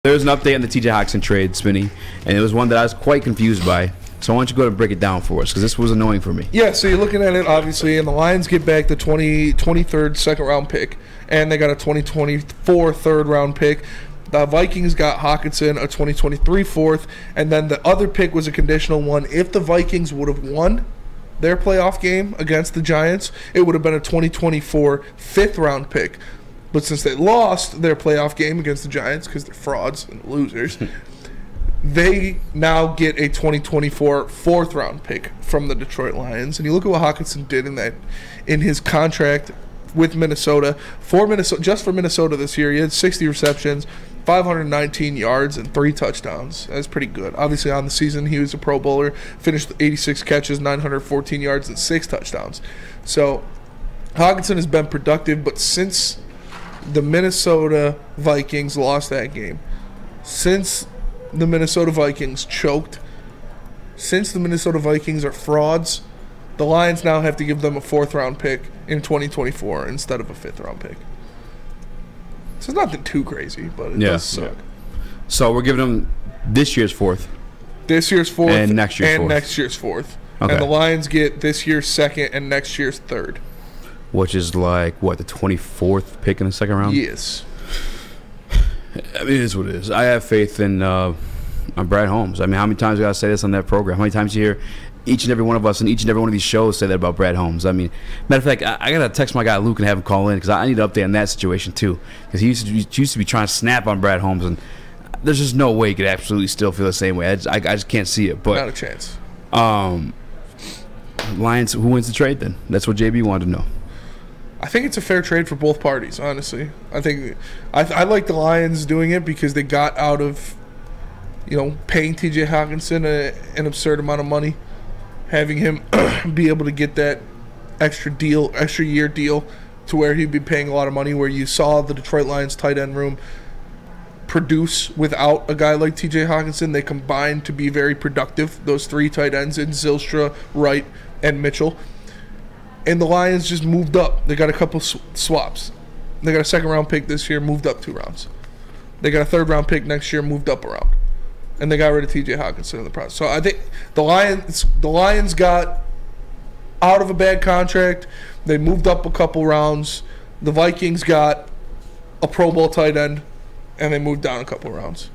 There's an update on the TJ Hockenson trade, Spinny, and it was one that I was quite confused by. So why don't you go ahead and break it down for us, because this was annoying for me. Yeah, so you're looking at it, obviously, and the Lions get back the 23rd second-round pick, and they got a 2024 third-round pick. The Vikings got Hockenson, a 2023 fourth, and then the other pick was a conditional one. If the Vikings would have won their playoff game against the Giants, it would have been a 2024 fifth-round pick. But since they lost their playoff game against the Giants, because they're frauds and losers, they now get a 2024 fourth-round pick from the Detroit Lions. And you look at what Hockenson did in his contract with Minnesota. Just for Minnesota this year, he had 60 receptions, 519 yards, and 3 touchdowns. That's pretty good. Obviously, on the season, he was a Pro Bowler, finished with 86 catches, 914 yards, and 6 touchdowns. So Hockenson has been productive, but since the Minnesota Vikings lost that game, since the Minnesota Vikings choked, since the Minnesota Vikings are frauds, the Lions now have to give them a fourth-round pick in 2024 instead of a fifth-round pick. So it's nothing too crazy, but it does suck. So we're giving them this year's fourth. This year's fourth and next year's fourth. next year's fourth. Okay. And the Lions get this year's second and next year's third. Which is like, what, the 24th pick in the second round? Yes. I mean, it is what it is. I have faith in Brad Holmes. I mean, how many times do I say this on that program? How many times you hear each and every one of us in each and every one of these shows say that about Brad Holmes? I mean, matter of fact, I got to text my guy Luke and have him call in, because I need an update on that situation too. Because he used to be trying to snap on Brad Holmes, and there's just no way he could absolutely still feel the same way. I just can't see it. But not a chance. Lions, who wins the trade then? That's what JB wanted to know. I think it's a fair trade for both parties, honestly. I like the Lions doing it because they got out of, paying TJ Hockenson an absurd amount of money, having him be able to get that extra year deal to where he'd be paying a lot of money, where you saw the Detroit Lions tight end room produce without a guy like TJ Hockenson. They combined to be very productive, those 3 tight ends in Zylstra, Wright, and Mitchell. And the Lions just moved up. They got a couple swaps. They got a second-round pick this year, moved up 2 rounds. They got a third-round pick next year, moved up a round. And they got rid of TJ Hockenson in the process. So I think the Lions got out of a bad contract. They moved up a couple rounds. The Vikings got a Pro Bowl tight end, and they moved down a couple rounds.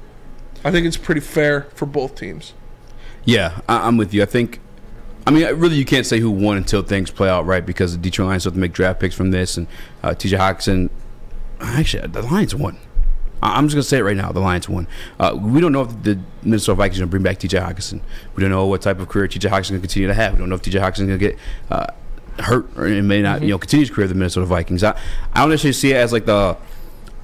I think it's pretty fair for both teams. Yeah, I'm with you. I mean, really, you can't say who won until things play out right, because the Detroit Lions have to make draft picks from this, and TJ Hockenson. Actually, the Lions won. I'm just going to say it right now. The Lions won. We don't know if the Minnesota Vikings are going to bring back TJ Hockenson. We don't know what type of career TJ Hockenson is going to continue to have. We don't know if TJ Hockenson is going to get hurt, or it may not continue his career with the Minnesota Vikings. I don't necessarily see it as like the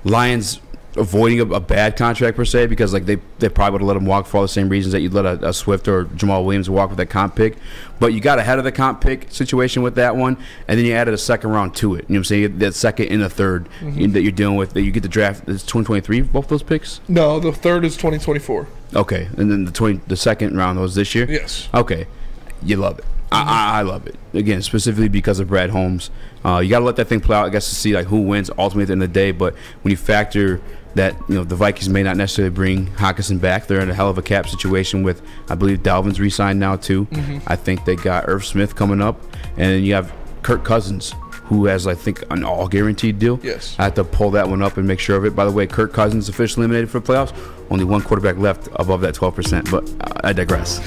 Lions avoiding a bad contract per se, because like they probably would have let him walk for all the same reasons that you'd let a Swift or Jamal Williams walk with that comp pick. But you got ahead of the comp pick situation with that one, and then you added a second round to it. You know what I'm saying? That second and the third that you're dealing with, that you get the draft. It's 2023, both those picks? No, the third is 2024. Okay, and then the second round was this year? Yes. Okay, you love it. I love it. Again, specifically because of Brad Holmes. You got to let that thing play out, I guess, to see like who wins ultimately at the end of the day. But when you factor that the Vikings may not necessarily bring Hockenson back, they're in a hell of a cap situation with, I believe, Dalvin's re-signed now too. I think they got Irv Smith coming up, and then you have Kirk Cousins, who has, I think, an all-guaranteed deal. Yes. I have to pull that one up and make sure of it. By the way, Kirk Cousins officially eliminated for the playoffs. Only one quarterback left above that 12%, but I digress.